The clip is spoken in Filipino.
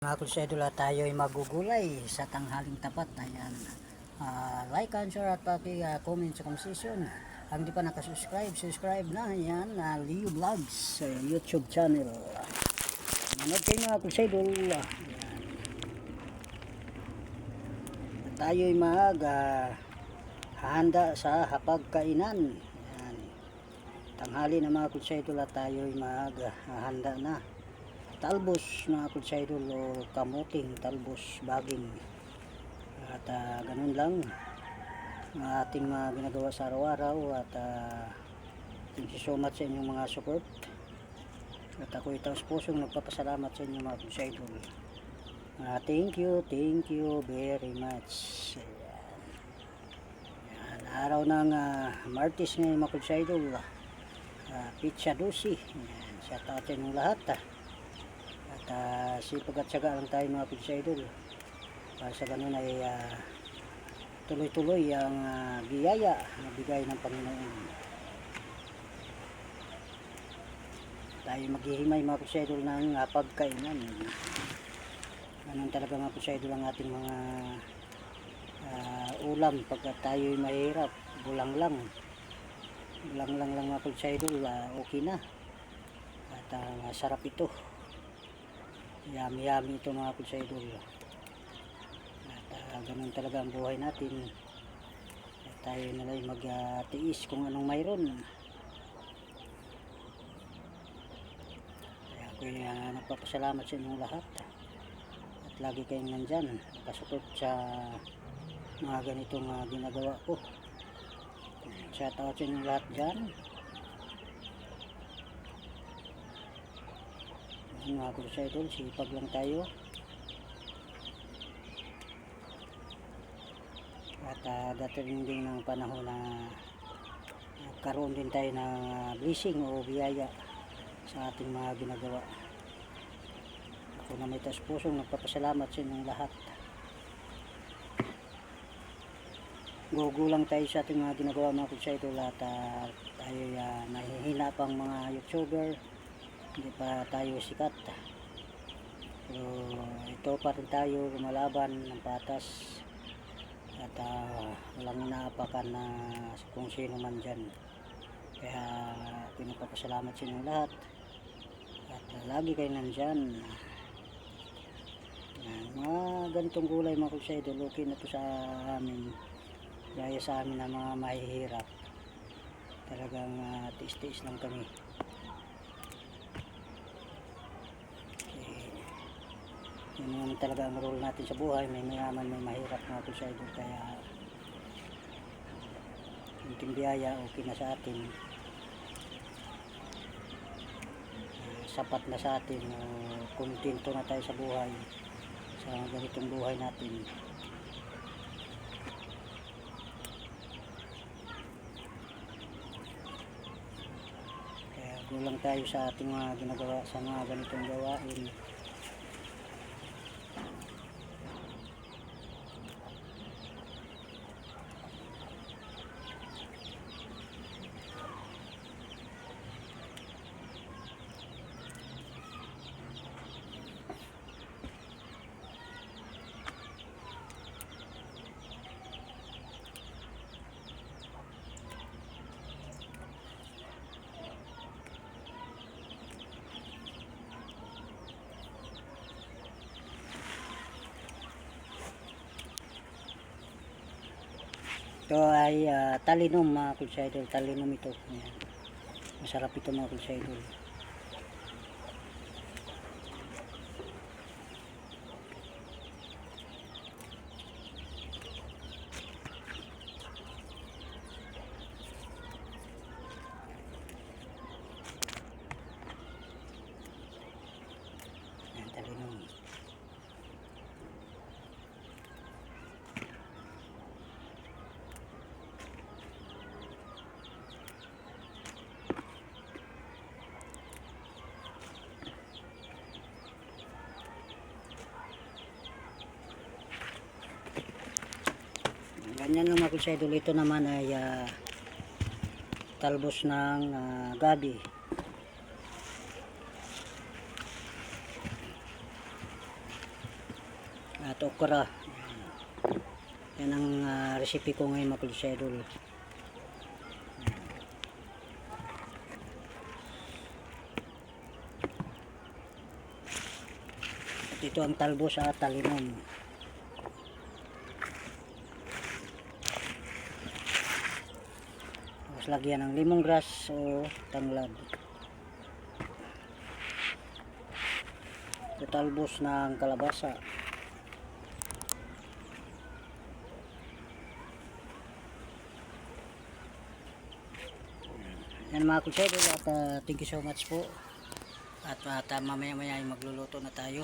Mga konsedula, tayo ay magugulay sa tanghaling tapat. Ayan. Like and share at paki-comment sa comment. Ang di pa nakasubscribe, subscribe na. Ayan, Leo Vlogs YouTube channel. Manood kayo mga konsedula. Tayo ay hahanda sa hapagkainan. Ayan. Tanghali na mga konsedula, tayo ay maghahanda na. Talbos mga konsedul o kamuting talbos baging at ganun lang ang ating ginagawa sa araw-araw at thank you so much sa inyong mga support at ako itaos pusong nagpapasalamat sa inyong mga konsedul. Thank you very much. Ayan, araw ng Martes ngayon mga konsedul, pizza dosi. Shout out sa inyong lahat at sipag at syaga lang tayo mga pigsaidol para sa ganun ay tuloy-tuloy ang biyaya na bigay ng Panginoon. Tayo maghihimay mga pigsaidol ng pagkainan. Ganun talaga mga pigsaidol ang ating mga ulam pagka tayo ay mahirap. Bulang lang mga pigsaidol, okay na at masarap ito. Yummy ito mga pigsaidol. At ganun talaga ang buhay natin. At tayo nalay magtiis kung anong mayroon. Kaya ako nagpapasalamat sa inyong lahat. At lagi kayong nandyan, nakasupport sa mga ganitong ginagawa ko. Shout out sa inyong lahat dyan. Mga konsedul, sipag lang tayo at dataling din ng panahon na karoon din tayo ng blessing o biyaya sa ating mga ginagawa. Ako na may taos pusong nagpapasalamat sa inyong lahat. Gugulang tayo sa ating mga ginagawa mga konsedul at tayo nahihina pang mga YouTuber, hindi pa tayo sikat, pero ito pa rin tayo lumalaban ng patas at walang inaapakan na kung sino man dyan. Kaya pinapapasalamat sa inyo lahat at lagi kayo nandyan. Mga ganitong gulay mga konsedul, okay na to sa amin, gaya sa amin na mga mahihirap talagang tiis-tiis lang kami. Yun naman talaga ang role natin sa buhay, may mayaman, may mahirap mga konsedul. Kaya yung biyaya okay na sa atin, sapat na sa atin, kontento na tayo sa buhay, sa ganitong buhay natin. Kaya gulang tayo sa ating mga ginagawa, sa mga ganitong gawain. Ito ay talinom mga konsedul, talinom ito. Ayan. Masarap ito mga konsedul. Ayan, talinom. Ganyan lang mga konsedul. Ito naman ay talbos ng gabi. at okra. Yan ang recipe ko ngayon mga Kalutsa Idol. At ito ang talbos at talinom. Tapos lagyan ng lemongrass o tanglad. Ito talbos ng kalabasa. Yan mga Kalutsa Idol, at thank you so much po. At mamaya maya ay magluluto na tayo.